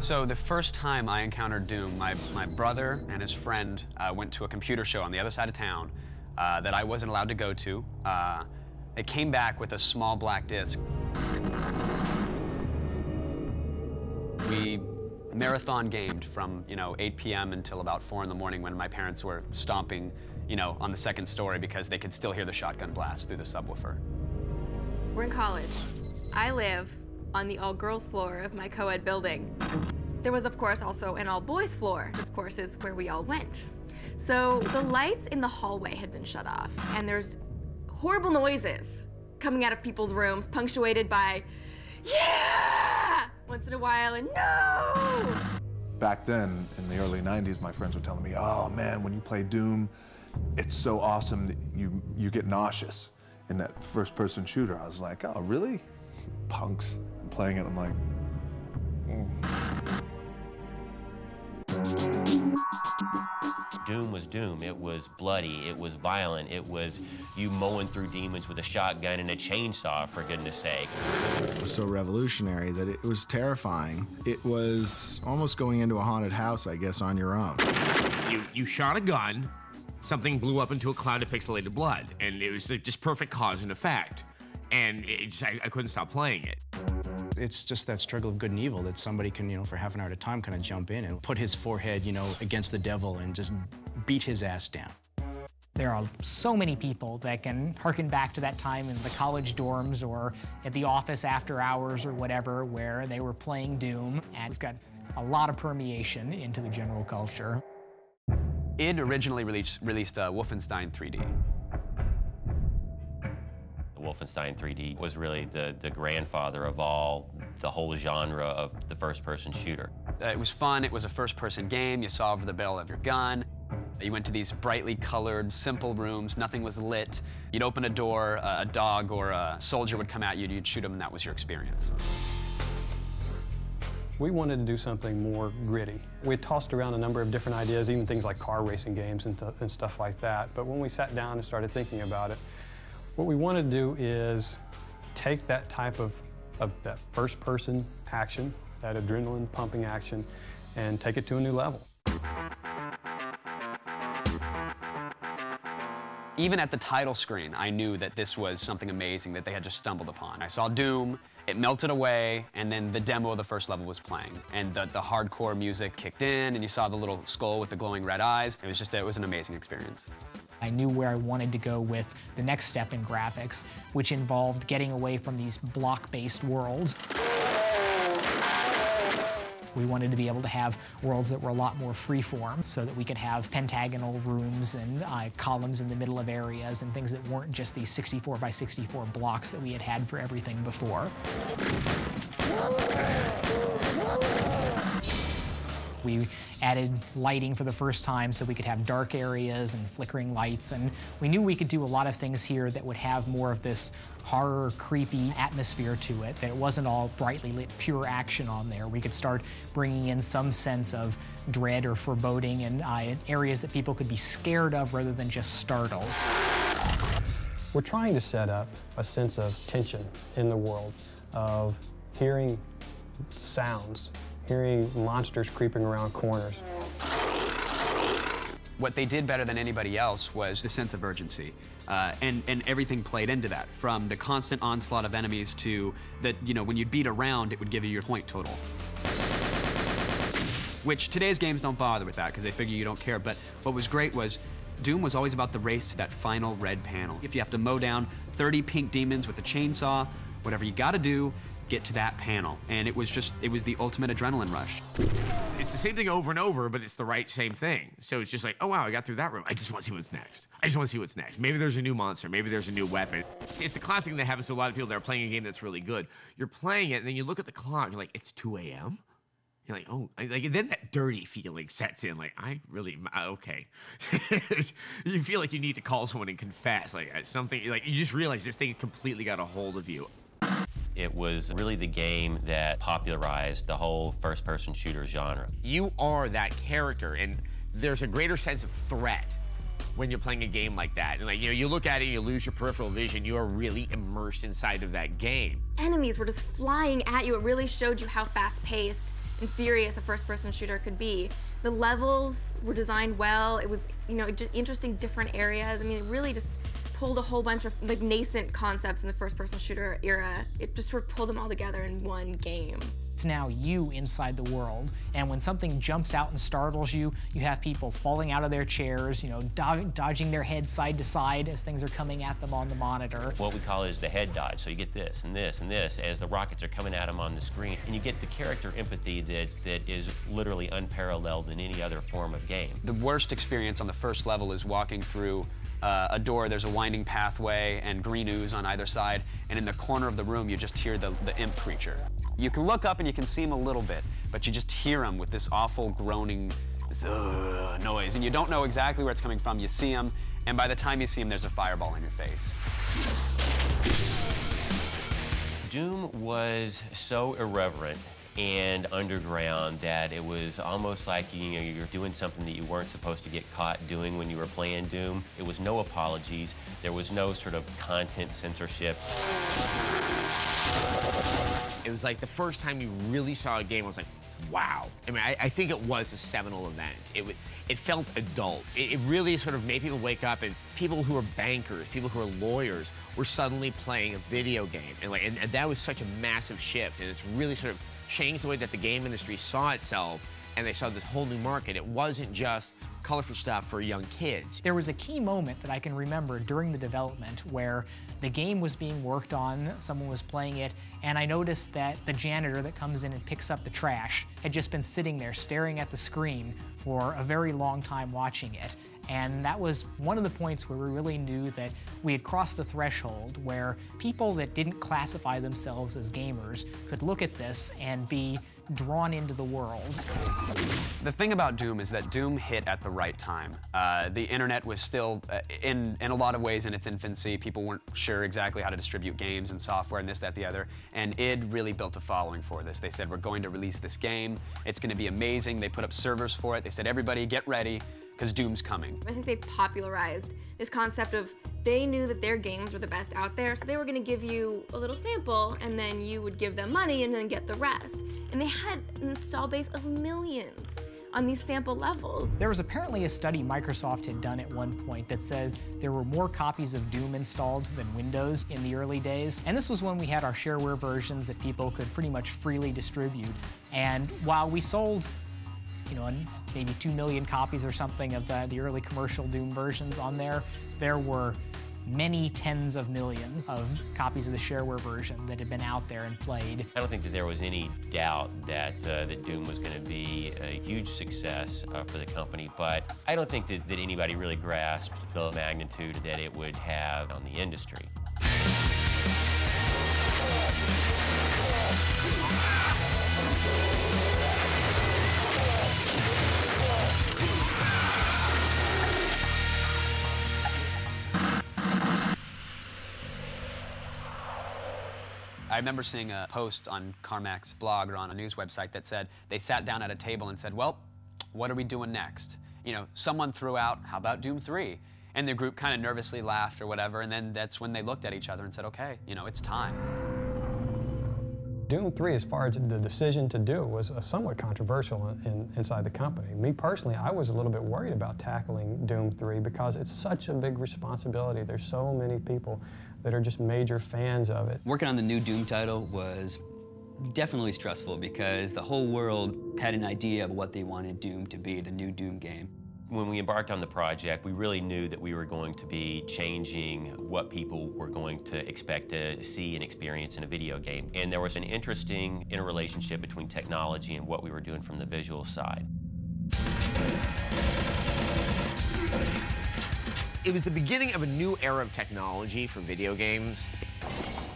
So the first time I encountered Doom, my brother and his friend went to a computer show on the other side of town that I wasn't allowed to go to. They came back with a small black disc. We marathon gamed from 8 p.m. until about 4 in the morning when my parents were stomping on the second story because they could still hear the shotgun blast through the subwoofer. We're in college. I live on the all-girls floor of my co-ed building. There was, of course, also an all-boys floor, of course, is where we all went. So the lights in the hallway had been shut off, and there's horrible noises coming out of people's rooms, punctuated by, yeah, once in a while, and no! Back then, in the early 90s, my friends were telling me, oh man, when you play Doom, it's so awesome that you get nauseous in that first-person shooter. I was like, oh, really? Punks. I'm playing it, I'm like, Doom was Doom. It was bloody, it was violent, it was you mowing through demons with a shotgun and a chainsaw, for goodness sake. It was so revolutionary that it was terrifying. It was almost going into a haunted house, I guess, on your own. You shot a gun, something blew up into a cloud of pixelated blood, and it was just perfect cause and effect. And I couldn't stop playing it. It's just that struggle of good and evil that somebody can, for half an hour at a time, kind of jump in and put his forehead, against the devil and just beat his ass down. There are so many people that can harken back to that time in the college dorms or at the office after hours or whatever, where they were playing Doom, and we've got a lot of permeation into the general culture. Id originally released Wolfenstein 3D. Wolfenstein 3D was really the grandfather of the whole genre of the first-person shooter. It was fun. It was a first-person game. You saw over the barrel of your gun. You went to these brightly colored, simple rooms. Nothing was lit. You'd open a door, a dog or a soldier would come at you, you'd shoot him, and that was your experience. We wanted to do something more gritty. We had tossed around a number of different ideas, even things like car racing games and stuff like that. But when we sat down and started thinking about it, what we want to do is take that type of that first-person action, that adrenaline-pumping action, and take it to a new level. Even at the title screen, I knew that this was something amazing that they had just stumbled upon. I saw Doom, it melted away, and then the demo of the first level was playing. And the hardcore music kicked in, and you saw the little skull with the glowing red eyes. It was an amazing experience. I knew where I wanted to go with the next step in graphics, which involved getting away from these block-based worlds. We wanted to be able to have worlds that were a lot more freeform so that we could have pentagonal rooms and columns in the middle of areas and things that weren't just these 64 by 64 blocks that we had had for everything before. We added lighting for the first time so we could have dark areas and flickering lights, and we knew we could do a lot of things here that would have more of this horror, creepy atmosphere to it, that it wasn't all brightly lit, pure action on there. We could start bringing in some sense of dread or foreboding and areas that people could be scared of rather than just startled. We're trying to set up a sense of tension in the world, of hearing sounds, hearing monsters creeping around corners. What they did better than anybody else was the sense of urgency, and everything played into that, from the constant onslaught of enemies to that, when you'd beat a round, it would give you your point total. Which today's games don't bother with that because they figure you don't care, but what was great was Doom was always about the race to that final red panel. If you have to mow down 30 pink demons with a chainsaw, whatever you gotta do, get to that panel. And it was the ultimate adrenaline rush. It's the same thing over and over, but it's the same thing. So it's just like, oh wow, I got through that room. I just want to see what's next. I just want to see what's next. Maybe there's a new monster. Maybe there's a new weapon. It's the classic thing that happens to a lot of people that are playing a game that's really good. You're playing it, and then you look at the clock, and you're like, it's 2 a.m.? You're like, oh, and then that dirty feeling sets in, like, okay. You feel like you need to call someone and confess, like something, like you just realize this thing completely got a hold of you. It was really the game that popularized the whole first-person shooter genre. You are that character, and there's a greater sense of threat when you're playing a game like that. And you look at it and you lose your peripheral vision, you are really immersed inside of that game. Enemies were just flying at you. It really showed you how fast-paced and furious a first-person shooter could be. The levels were designed well. It was, you know, just interesting different areas. I mean, it really just pulled a whole bunch of like nascent concepts in the first-person shooter era. It just sort of pulled them all together in one game. It's now you inside the world, and when something jumps out and startles you, you have people falling out of their chairs, you know, dodging their heads side to side as things are coming at them on the monitor. What we call is the head dodge. So you get this and this and this as the rockets are coming at them on the screen, and you get the character empathy that is literally unparalleled in any other form of game. The worst experience on the first level is walking through a door. There's a winding pathway and green ooze on either side, and in the corner of the room you just hear the imp creature. You can look up and you can see him a little bit, but you just hear him with this awful groaning noise, and you don't know exactly where it's coming from. You see him, and by the time you see him, there's a fireball in your face. Doom was so irreverent and underground that it was almost like you're doing something that you weren't supposed to get caught doing when you were playing Doom. It was no apologies. There was no sort of content censorship. It was like the first time you really saw a game, I was like, wow. I mean, I think it was a seminal event. It felt adult. It really sort of made people wake up, and people who were bankers, people who were lawyers, were suddenly playing a video game. And that was such a massive shift, and it's really sort of changed the way that the game industry saw itself, and they saw this whole new market. It wasn't just colorful stuff for young kids. There was a key moment that I can remember during the development where the game was being worked on, someone was playing it, and I noticed that the janitor that comes in and picks up the trash had just been sitting there staring at the screen for a very long time watching it. And that was one of the points where we really knew that we had crossed the threshold where people that didn't classify themselves as gamers could look at this and be drawn into the world. The thing about Doom is that Doom hit at the right time. The internet was still, in a lot of ways, in its infancy. People weren't sure exactly how to distribute games and software and this, that, the other. And id really built a following for this. They said, we're going to release this game. It's going to be amazing. They put up servers for it. They said, everybody get ready, because Doom's coming. I think they popularized this concept of they knew that their games were the best out there, so they were going to give you a little sample, and then you would give them money and then get the rest. And they had an install base of millions on these sample levels. There was apparently a study Microsoft had done at one point that said there were more copies of Doom installed than Windows in the early days. And this was when we had our shareware versions that people could pretty much freely distribute. And while we sold, you know, maybe 2 million copies or something of the early commercial Doom versions on there, there were many tens of millions of copies of the shareware version that had been out there and played. I don't think that there was any doubt that Doom was going to be a huge success for the company, but I don't think that anybody really grasped the magnitude that it would have on the industry. I remember seeing a post on Carmack's blog or on a news website that said they sat down at a table and said, well, what are we doing next? You know, someone threw out, how about Doom 3? And the group kind of nervously laughed or whatever, and then that's when they looked at each other and said, okay, you know, it's time. Doom 3, as far as the decision to do, was somewhat controversial inside the company. Me personally, I was a little bit worried about tackling Doom 3 because it's such a big responsibility. There's so many people that are just major fans of it. Working on the new Doom title was definitely stressful because the whole world had an idea of what they wanted Doom to be, the new Doom game. When we embarked on the project, we really knew that we were going to be changing what people were going to expect to see and experience in a video game. And there was an interesting interrelationship between technology and what we were doing from the visual side. It was the beginning of a new era of technology for video games.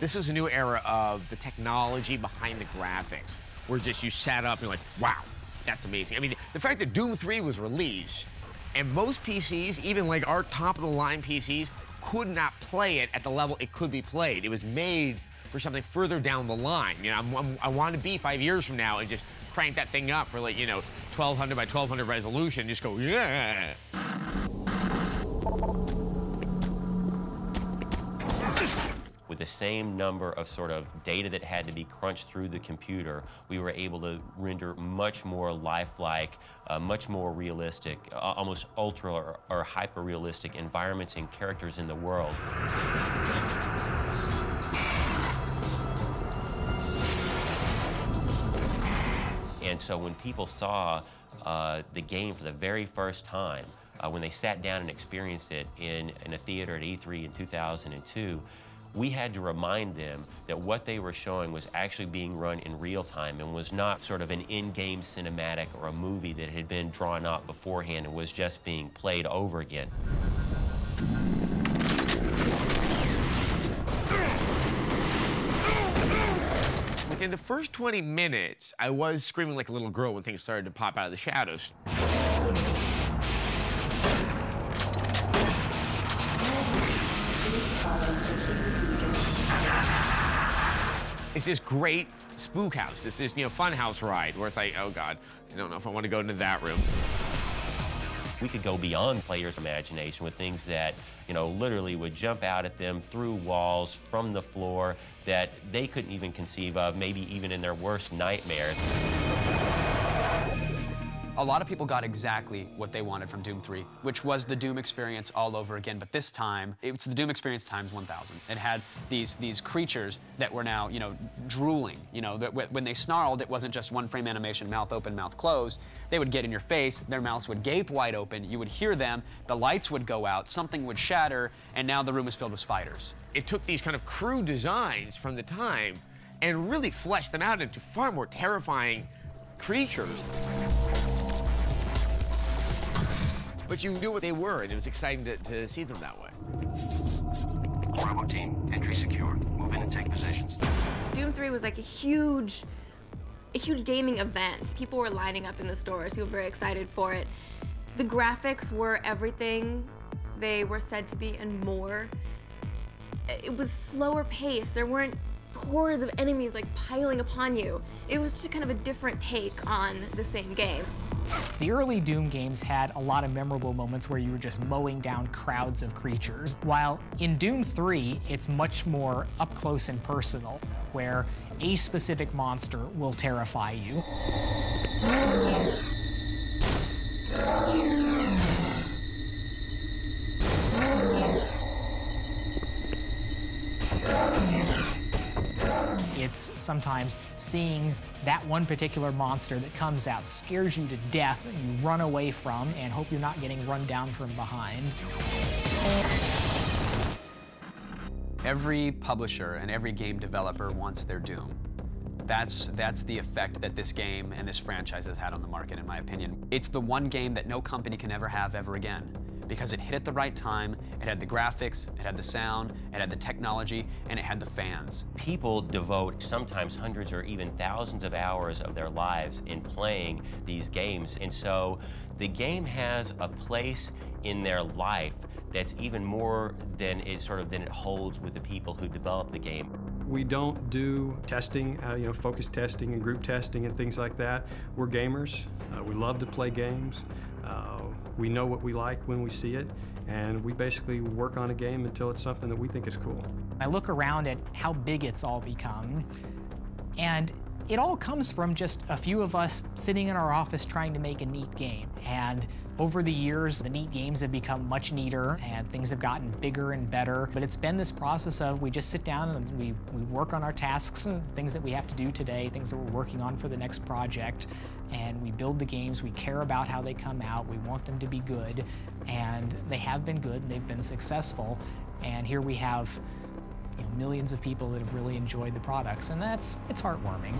This was a new era of the technology behind the graphics, where just you sat up and you're like, wow, that's amazing. I mean, the fact that Doom 3 was released, and most PCs, even like our top-of-the-line PCs, could not play it at the level it could be played. It was made for something further down the line. You know, I want to be 5 years from now and just crank that thing up for, like, you know, 1200 by 1200 resolution and just go, yeah. With with the same number of sort of data that had to be crunched through the computer, we were able to render much more lifelike, much more realistic, almost ultra or hyper-realistic environments and characters in the world. And so when people saw the game for the very first time, when they sat down and experienced it in a theater at E3 in 2002, we had to remind them that what they were showing was actually being run in real time and was not sort of an in-game cinematic or a movie that had been drawn out beforehand and was just being played over again. Within the first 20 minutes, I was screaming like a little girl when things started to pop out of the shadows. It's this great spook house. This is, fun house ride where it's like, oh God, I don't know if I want to go into that room. We could go beyond players' imagination with things that, literally would jump out at them through walls, from the floor, that they couldn't even conceive of, maybe even in their worst nightmares. A lot of people got exactly what they wanted from Doom 3, which was the Doom experience all over again, but this time, it's the Doom experience times 1,000. It had these creatures that were now, drooling. That when they snarled, it wasn't just one frame animation, mouth open, mouth closed. They would get in your face, their mouths would gape wide open, you would hear them, the lights would go out, something would shatter, and now the room is filled with spiders. It took these kind of crude designs from the time and really fleshed them out into far more terrifying creatures. But you knew what they were, and it was exciting to see them that way. Bravo team, entry secure. Move in and take positions. Doom 3 was like a huge gaming event. People were lining up in the stores. People were very excited for it. The graphics were everything they were said to be and more. It was slower paced. There weren't hordes of enemies like piling upon you. It was just kind of a different take on the same game. The early Doom games had a lot of memorable moments where you were just mowing down crowds of creatures, while in Doom 3, it's much more up close and personal, where a specific monster will terrify you. It's sometimes seeing that one particular monster that comes out, scares you to death, and you run away from and hope you're not getting run down from behind. Every publisher and every game developer wants their Doom. That's the effect that this game and this franchise has had on the market, in my opinion. It's the one game that no company can ever have ever again, because it hit at the right time, it had the graphics, it had the sound, it had the technology, and it had the fans. People devote sometimes hundreds or even thousands of hours of their lives in playing these games, and so the game has a place in their life that's even more than it holds with the people who develop the game. We don't do testing, focus testing and group testing and things like that. We're gamers. We love to play games. We know what we like when we see it, and we basically work on a game until it's something that we think is cool. I look around at how big it's all become, and it all comes from just a few of us sitting in our office trying to make a neat game. And over the years, the neat games have become much neater and things have gotten bigger and better. But it's been this process of we just sit down and we work on our tasks and things that we have to do today, things that we're working on for the next project. And we build the games, we care about how they come out, we want them to be good. And they have been good and they've been successful. And here we have millions of people that have really enjoyed the products, and it's heartwarming.